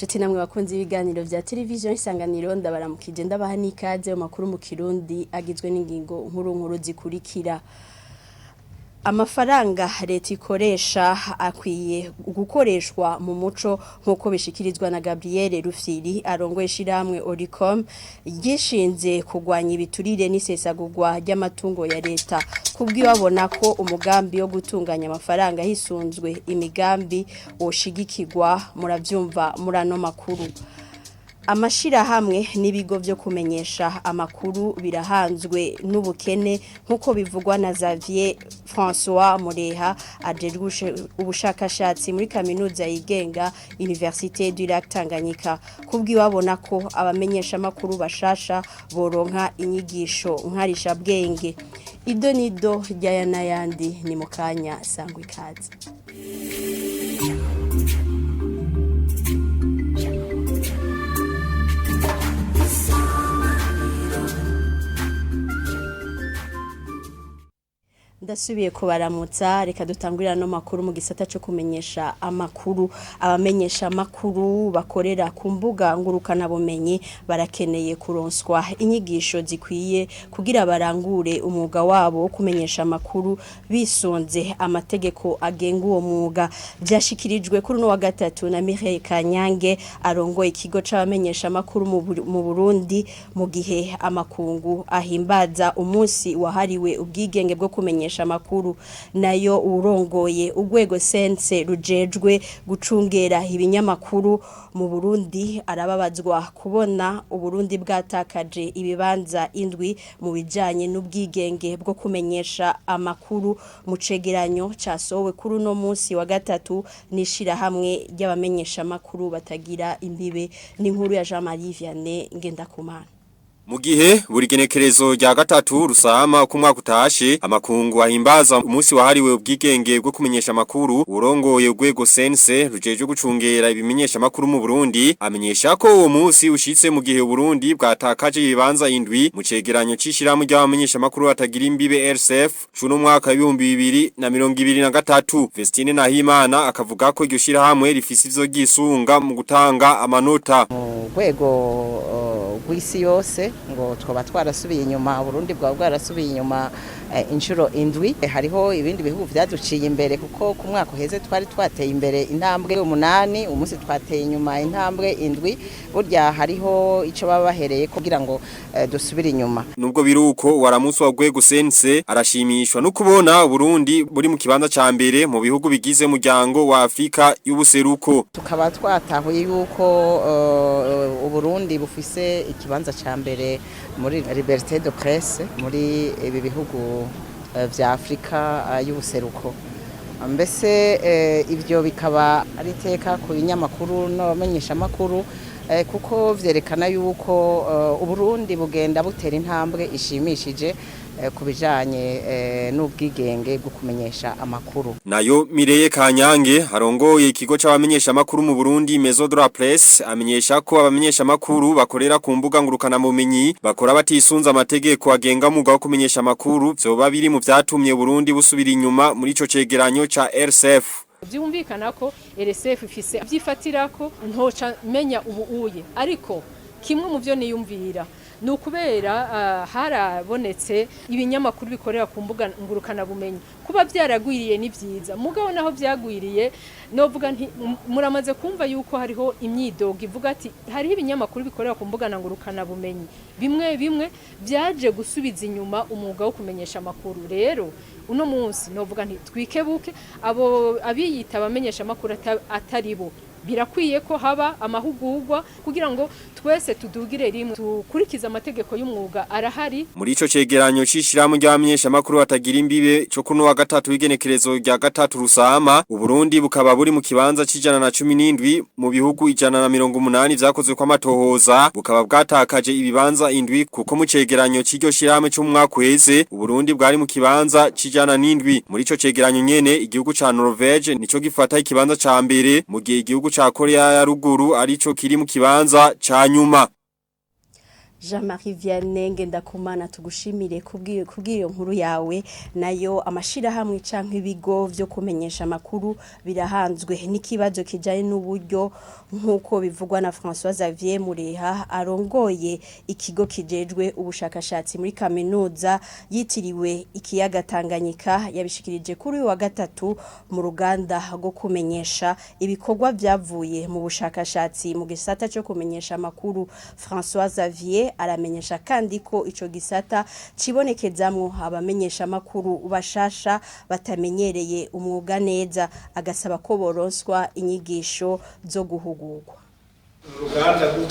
Nshuti namwe bakunze ibiganiro vya televiziyo Isanganiro ndabaramukije ndabaha n'ikaze mu makuru mu Kirundi agizwe n'ingingo nkuru zikurikira. Amafaranga leta ikoresha akwiye gukoreshwa mu muco nkuko bishikirizwa na Gabriel Rufyiri arongoye shiramwe Oricom gishinze kugwanya ibiturire n'isesagurwa ry'amatungo ya leta kubwibabona ko umugambi wo gutunganya amafaranga hisunzwe imigambi woshigikirwa muravyumva murano makuru. Amashirahamwe n'ibigo byo kumenyesha amakuru birahanzwe n'ubukene nkuko bivugwa na Xavier François Mureha ajerushe ubushakashatsi muri kaminuza yigenga Université du Lac Tanganyika kubwibabona ko abamenyesha amakuru bashasha boronka inyigisho nkarisha bwenge. Idonido ryaya nayandi ni mukanya sangwe ikaze. Ndasubiye kubaramutsa reka dutangurira no makuru mu gisata cyo kumenyesha amakuru. Abamenyesha amakuru bakorera ku mbuga ngurukana bumenyi barakeneye kuronswa inyigisho zikwiye kugira barangure umwuga wabo wo kumenyesha amakuru bisonze amategeko agenga uwo mwuga. Byashikirijwe kuri no wa gatatu na Mireille Kanyange arongoye ikigo c'abamenyesha amakuru mu Burundi mu gihe amakungu ahimbaza umunsi wahariwe ubwigenge bwo kumenyesha amakuru nayo urongoye urwego sense rujejwe gucungera ibinyamakuru mu Burundi arababazwa kubona Uburundi bwatakaje ibibanza indwi mu bijanye n'ubwigenge bwo kumenyesha amakuru mu cegeranyo casowe kuri no munsi wa gatatu nishira hamwe ry'abamenyesha amakuru batagira imbibe n'inkuru ya Jean-Marie Vianney Ngendakumana. Mugihe buri genekerezo rya gatatu rusama ku mwaka utashe amakungu ahimbaza umunsi wahariwe ubwigenge bwo kumenyesha amakuru urongoye urwego sense rujeje gucungera ibimenyesha amakuru mu Burundi amenyesha ko uwo munsi ushitse mu gihe Burundi bwatakaje ibibanza indwi mu cegeranyo cishiramu ry'abamenyesha amakuru batagira imbibe RSF cuno mwaka 2023. Vestine Nahimana akavuga ko iryo shirahamwe rifise ivyo gisunga mu gutanga amanota mu rwego gw'isi yose ngo twoba twarasubiye inyuma Burundi bwa bwarasubiye inyuma inshuro indwi. Hariho ibindi bihugu vyaduciye imbere kuko ku mwaka uheze twari twateye imbere intambwe 8 umunsi twateye inyuma intambwe indwi burya hariho ico baba bahereye kugira ngo dusubire inyuma. Nubwo biruko waramusi wa gwego sense arashimishwa no kubona Burundi buri mu kibanza ca mbere mu bihugu bigize umuryango wa Afrika y'ubuseruko. Tukaba twatahuye yuko Uburundi bufise ikibanza ca mbere muri liberté de presse muri ibi bihugu vya Afrika y'ubuseruko. Mbese ivyo bikaba ari teka ku binyamakuru n'abamenyesha amakuru kuko vyerekana yuko Uburundi bugenda butera intambwe ishimishije kubijanye n'ubwigenge bwo kumenyesha amakuru. Nayo Mireille Kanyange arongoye ikigo c'abamenyesha amakuru mu Burundi Maison de la Presse amenyesha ko abamenyesha amakuru bakorera ku mbuga ngurukana bumenyi bakora batisunza amategeko agenga muga wo kumenyesha amakuru vyoba biri mu vyatumye Burundi busubira inyuma muri ico cegeranyo ca RSF. Byumvikana ko RSF ifise avyifatirako ntoca menya ubuuye ariko kimwe mu byo niyumvira nukubera harabonetse ibinyamakuru bikorera ku mbuga ngurukana bumenyi kuba byaragwiriye ni byiza mugabo naho byagwiriye novuga nti muramaze kumva yuko hariho imyidogo ivuga ati hariho ibinyamakuru bikorera ku mbuga ngurukana bumenyi bimwe byaje gusubiza inyuma umwuga wo kumenyesha amakuru. Rero uno munsi novuga nti twikebuke abo abiyita abamenyesha amakuru ataribo birakwiye ko haba amahugurwa kugira ngo twese tudugire rimwe tukurikiza amategeko y'umwuga arahari. Muri ico cegeranyo cishiramu ry'abamenyesha amakuru batagira imbibe cyo kuno wa gatatu w'igenekerezo rya gatatu rusama Uburundi bukaba buri mu kibanza c'ijana na 17 mu bihugu 180 vyakozwe kwa matohoza bukaba bwatakaje ibibanza indwi kuko mu cegeranyo c'iryo shiramu cyo mu mwaka uheze Uburundi bwari mu kibanza c'ijana n'indwi. Muri ico cegeranyo nyene igihugu ca Norvege nico gifata ikibanza ca mbere mu gihe igihugu ca Korea ya ruguru arico kiri mu kibanza ca nyuma. Jean-Marie Vianney Ngendakumana tugushimire kubw'iyo nkuru yawe nayo amashirahamwe canke ibigo vyo kumenyesha makuru birahanzwe n'ikibazo kijanye n'uburyo nkuko bivugwa na François Xavier Mureha arongoye ikigo kijejwe ubushakashatsi muri kaminuza yitiriwe ikiyaga Tanganyika yabishikirije kuri uyu wa gatatu mu ruganda rwo kumenyesha ibikorwa vyavuye mu bushakashatsi mu gisata cyo kumenyesha makuru. François Xavier aramenyesha kandi ko ico gisata cibonekezamwo abamenyesha makuru bashasha batamenyereye umwuga neza agasaba ko boronswa inyigisho zo guhugurwa. Uruganda rwo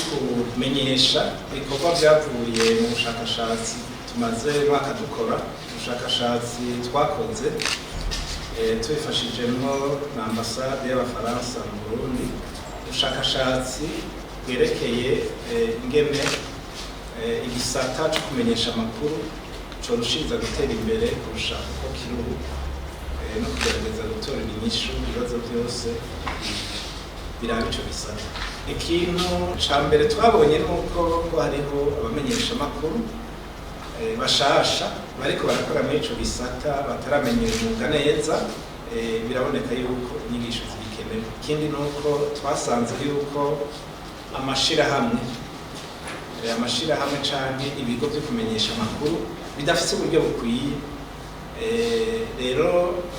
kumenyesha ibikorwa vyavuye mu bushakashatsi tumaze mwaka dukora ubushakashatsi twakoze tubifashijemwo na ambasade y'Abafaransa mu Burundi ubushakashatsi bwerekeye ingene igisata cyo kumenyesha amakuru coroshiriza gutera imbere kurusha uko kiruhu no kugerageza gutorera inyishu ibibazo byose biraba ico gisata. Ikintu ca mbere twabonye nuko hariho abamenyesha amakuru bashasha bariko barakora muri ico gisata bataramenyera umwuga neza, biraboneka yuko inyigisho zikenewe. Ikindi nuko twasanze yuko amashirahamwe canke ibigo byo kumenyesha amakuru bidafite uburyo bukwiye, rero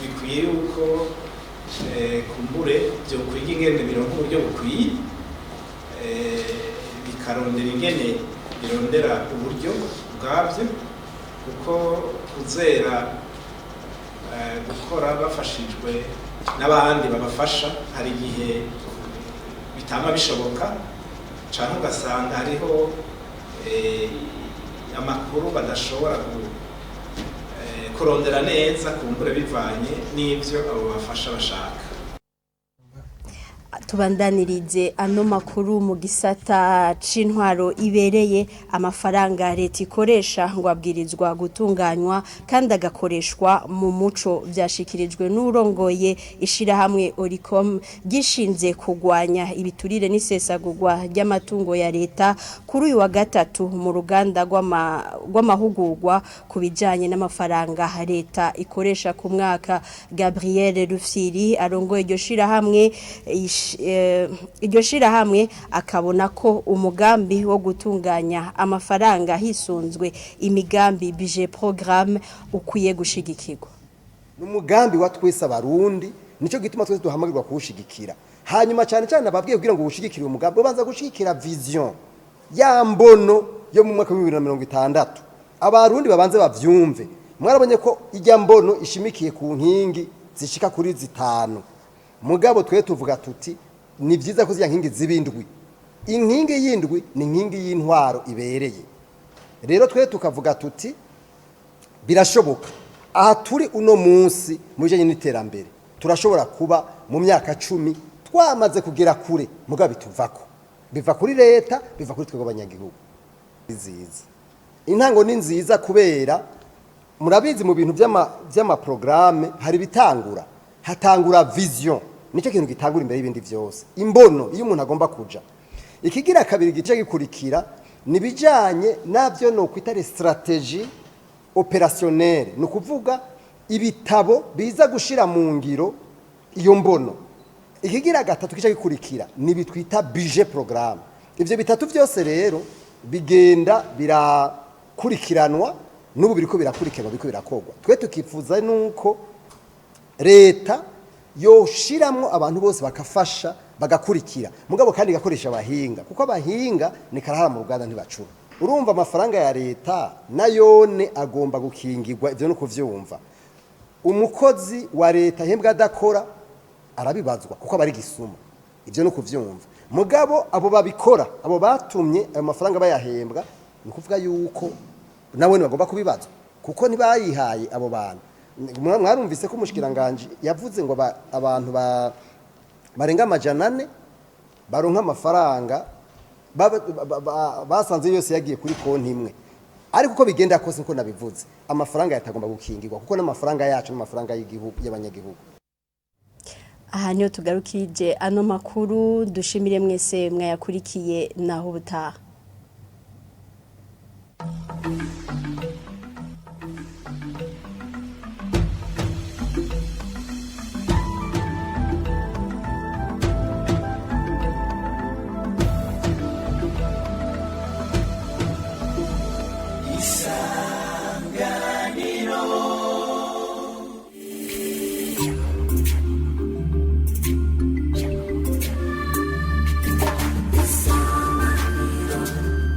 bikwiye yuko kumbure byo kwiga ingene bironka uburyo bukwiye, bikarondera ingene birondera uburyo bwabyo, kuko kuzera gukora bafashijwe n'abandi babafasha hari igihe bitama bishoboka canke ugasanga hariho amakuru badashobora kurondera neza kumbure bivanye n'ivyo abo bafasha bashaka. Tubandanirize ano makuru mu gisata c'intwaro ibereye amafaranga leta ikoresha ngo abwirizwa gutunganywa kandi agakoreshwa mu muco vyashikirijwe n'urongoye ishirahamwe Oricom gishinze kugwanya ibiturire n'isesagurwa ry'amatungo ya leta kuri uyu wa gatatu mu ruganda rw'amahugurwa kubijanye n'amafaranga leta ikoresha ku mwaka. Gabriel Rufyiri arongoye iryo shirahamwe iryo shirahamwe akabona ko umugambi wo gutunganya amafaranga hisunzwe imigambi budget programme ukwiye gushigikirwa. N'umugambi wa twese abarundi nico gituma twese duhamagirirwa kuwushigikira. Hanyuma cyane cyane ababwiye kugira ngo ushigikire umugambi ubanza gushigikira vision ya mbono yo mu mwaka wa 2060 abarundi babanze bavyumve. Mwarabonye ko ijya mbono ishimikiye ku nkingi zishika kuri zitanu. Mugabo twe tuvuga tuti ni vyiza ko nkingi zibindwi. Inkingi yindwi ni nkingi y'intwaro ibereye. Rero twe tukavuga tuti birashoboka. Aha turi uno munsi mu bijanye n'iterambere. Turashobora kuba mu myaka 10 twamaze kugera kure mugabo bituvako. Biva kuri leta, biva kuri twego abanyagihugu. Nziza. Intango ni nziza kubera murabizi mu bintu by'ama programme hari bitangura. Hatangura vision. Nico kintu gitangura imbere y'ibindi vyose. Imbono iyo umuntu agomba kuja. Ikigira kabiri gice gikurikira nibijanye navyo no kwitare strategie opérationnelle. No kuvuga ibitabo biza gushira mu ngiro iyo mbono. Ikigira gatatu kice gikurikira nibitwita budget programme. Ivyo bitatu vyose rero bigenda birakurikiranwa n'ubu biriko birakurikiranwa biriko birakogwa. Twe tukifuza nuko leta yoshiramwo abantu bose bakafasha bagakurikira mugabo kandi gakoresha abahinga kuko abahinga ni karahara mu Rwanda ntibacura. Urumva amafaranga ya leta nayone agomba gukingirwa ivyo no kuvyumva. Umukozi wa leta hembwa adakora arabibazwa kuko bari gisuma ivyo no kuvyumva. Mugabo abo babikora abo batumye ayo mafaranga bayahembwa ni kuvuga yuko nawe bagomba kubibazwa kuko ntibayihaye abo bantu. Mwarumvise ko umushikiranganje yavuze ngo abantu barenga 400 baronka amafaranga basanze yose yagiye kuri konti imwe. Ariko uko bigenda kose nko nabivuze amafaranga yatagomba gukingirwa kuko n'amafaranga yacu n'amafaranga y'igihugu y'abanyagihugu. Aha niyo tugarukije ano makuru dushimire mwese mwayakurikiye naho butaha.